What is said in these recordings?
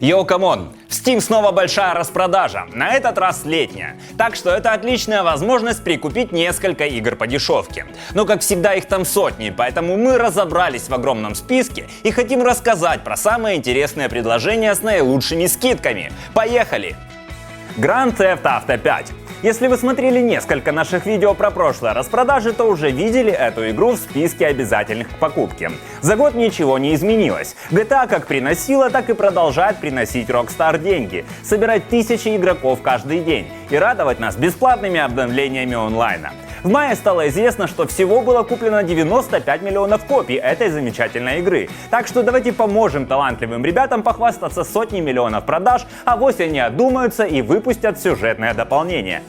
Йоу, камон! В Steam снова большая распродажа, на этот раз летняя. Так что это отличная возможность прикупить несколько игр по дешевке. Но как всегда их там сотни, поэтому мы разобрались в огромном списке и хотим рассказать про самые интересные предложения с наилучшими скидками. Поехали! Grand Theft Auto 5. Если вы смотрели несколько наших видео про прошлые распродажи, то уже видели эту игру в списке обязательных к покупке. За год ничего не изменилось. GTA как приносила, так и продолжает приносить Rockstar деньги, собирать тысячи игроков каждый день и радовать нас бесплатными обновлениями онлайна. В мае стало известно, что всего было куплено 95 миллионов копий этой замечательной игры. Так что давайте поможем талантливым ребятам похвастаться сотней миллионов продаж, а вось они одумаются и выпустят сюжетное дополнение.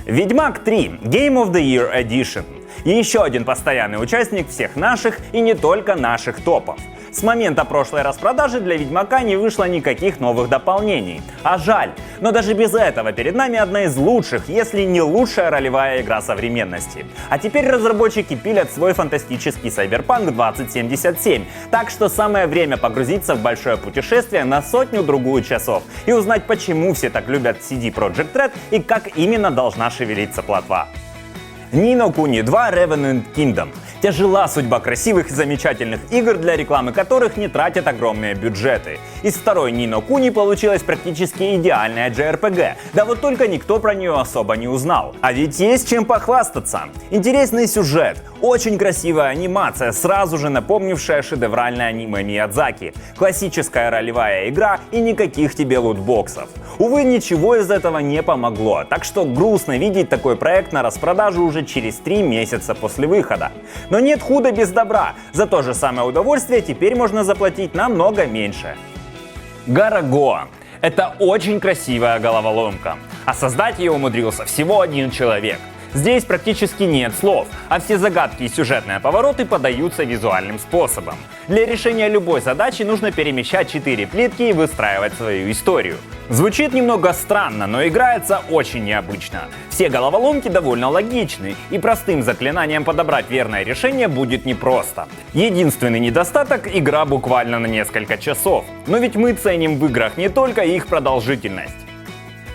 Ведьмак 3 Game of the Year Edition. И еще один постоянный участник всех наших и не только наших топов. С момента прошлой распродажи для Ведьмака не вышло никаких новых дополнений. А жаль, но даже без этого перед нами одна из лучших, если не лучшая ролевая игра современности. А теперь разработчики пилят свой фантастический Cyberpunk 2077, так что самое время погрузиться в большое путешествие на сотню-другую часов и узнать, почему все так любят CD Projekt Red и как именно должна шевелиться плотва. Ни но Куни 2 Revenant Kingdom. Тяжела судьба красивых и замечательных игр, для рекламы которых не тратят огромные бюджеты. Из второй Ни но Куни получилась практически идеальная JRPG, да вот только никто про нее особо не узнал. А ведь есть чем похвастаться. Интересный сюжет, очень красивая анимация, сразу же напомнившая шедевральное аниме Миядзаки, классическая ролевая игра и никаких тебе лутбоксов. Увы, ничего из этого не помогло, так что грустно видеть такой проект на распродажу уже через 3 месяца после выхода. Но нет худа без добра, за то же самое удовольствие теперь можно заплатить намного меньше. Garagoa. Это очень красивая головоломка, а создать ее умудрился всего один человек. Здесь практически нет слов, а все загадки и сюжетные повороты подаются визуальным способом. Для решения любой задачи нужно перемещать 4 плитки и выстраивать свою историю. Звучит немного странно, но играется очень необычно. Все головоломки довольно логичны, и простым заклинанием подобрать верное решение будет непросто. Единственный недостаток — игра буквально на несколько часов. Но ведь мы ценим в играх не только их продолжительность.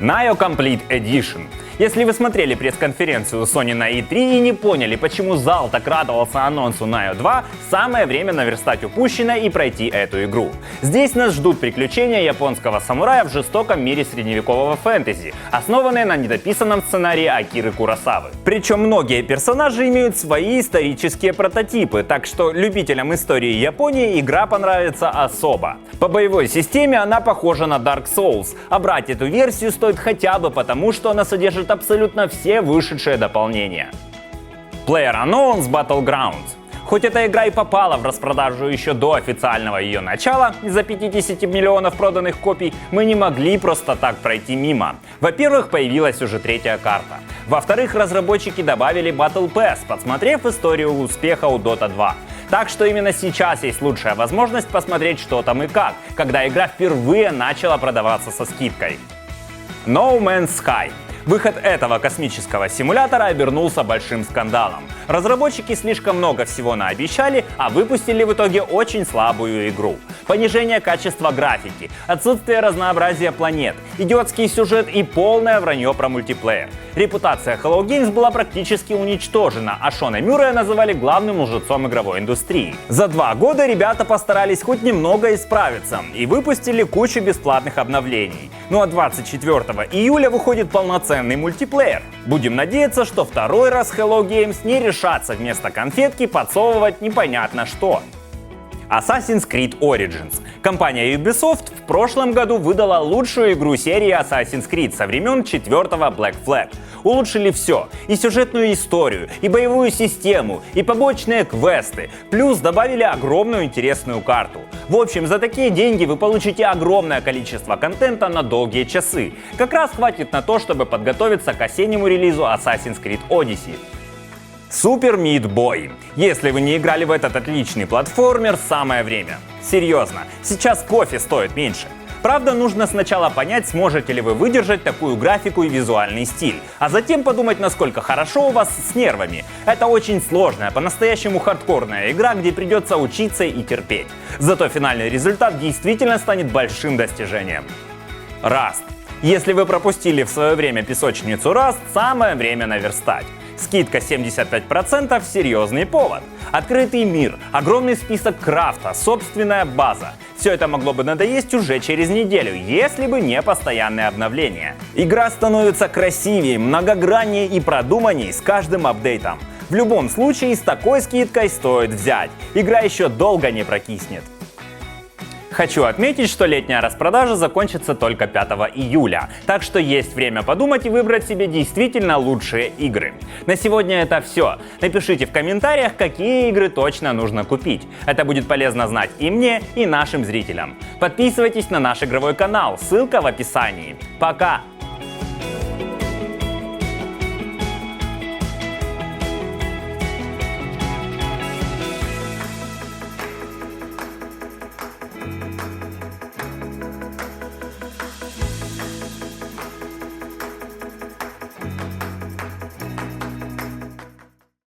Nioh Complete Edition. Если вы смотрели пресс-конференцию Sony на E3 и не поняли, почему зал так радовался анонсу Nioh 2, самое время наверстать упущенное и пройти эту игру. Здесь нас ждут приключения японского самурая в жестоком мире средневекового фэнтези, основанные на недописанном сценарии Акиры Куросавы. Причем многие персонажи имеют свои исторические прототипы, так что любителям истории Японии игра понравится особо. По боевой системе она похожа на Dark Souls, а брать эту версию стоит хотя бы потому, что она содержит абсолютно все вышедшие дополнения. PlayerUnknown's Battlegrounds. Хоть эта игра и попала в распродажу еще до официального ее начала, из-за 50 миллионов проданных копий, мы не могли просто так пройти мимо. Во-первых, появилась уже 3-я карта. Во-вторых, разработчики добавили Battle Pass, подсмотрев историю успеха у Dota 2. Так что именно сейчас есть лучшая возможность посмотреть, что там и как, когда игра впервые начала продаваться со скидкой. No Man's Sky. Выход этого космического симулятора обернулся большим скандалом. Разработчики слишком много всего наобещали, а выпустили в итоге очень слабую игру. Понижение качества графики, отсутствие разнообразия планет, идиотский сюжет и полное вранье про мультиплеер. Репутация Hello Games была практически уничтожена, а Шона Мюррея называли главным лжецом игровой индустрии. За 2 года ребята постарались хоть немного исправиться и выпустили кучу бесплатных обновлений. Ну а 24 июля выходит полноценный мультиплеер. Будем надеяться, что второй раз Hello Games не решатся вместо конфетки подсовывать непонятно что. Assassin's Creed Origins. Компания Ubisoft в прошлом году выдала лучшую игру серии Assassin's Creed со времен 4-го Black Flag. Улучшили все. И сюжетную историю, и боевую систему, и побочные квесты. Плюс добавили огромную интересную карту. В общем, за такие деньги вы получите огромное количество контента на долгие часы. Как раз хватит на то, чтобы подготовиться к осеннему релизу Assassin's Creed Odyssey. Super Meat Boy. Если вы не играли в этот отличный платформер, самое время. Серьезно, сейчас кофе стоит меньше. Правда, нужно сначала понять, сможете ли вы выдержать такую графику и визуальный стиль, а затем подумать, насколько хорошо у вас с нервами. Это очень сложная, по-настоящему хардкорная игра, где придется учиться и терпеть. Зато финальный результат действительно станет большим достижением. Rust. Если вы пропустили в свое время песочницу Rust, самое время наверстать. Скидка 75% – серьезный повод. Открытый мир, огромный список крафта, собственная база. Все это могло бы надоесть уже через неделю, если бы не постоянные обновления. Игра становится красивее, многограннее и продуманней с каждым апдейтом. В любом случае, с такой скидкой стоит взять. Игра еще долго не прокиснет. Хочу отметить, что летняя распродажа закончится только 5 июля, так что есть время подумать и выбрать себе действительно лучшие игры. На сегодня это все. Напишите в комментариях, какие игры точно нужно купить. Это будет полезно знать и мне, и нашим зрителям. Подписывайтесь на наш игровой канал, ссылка в описании. Пока!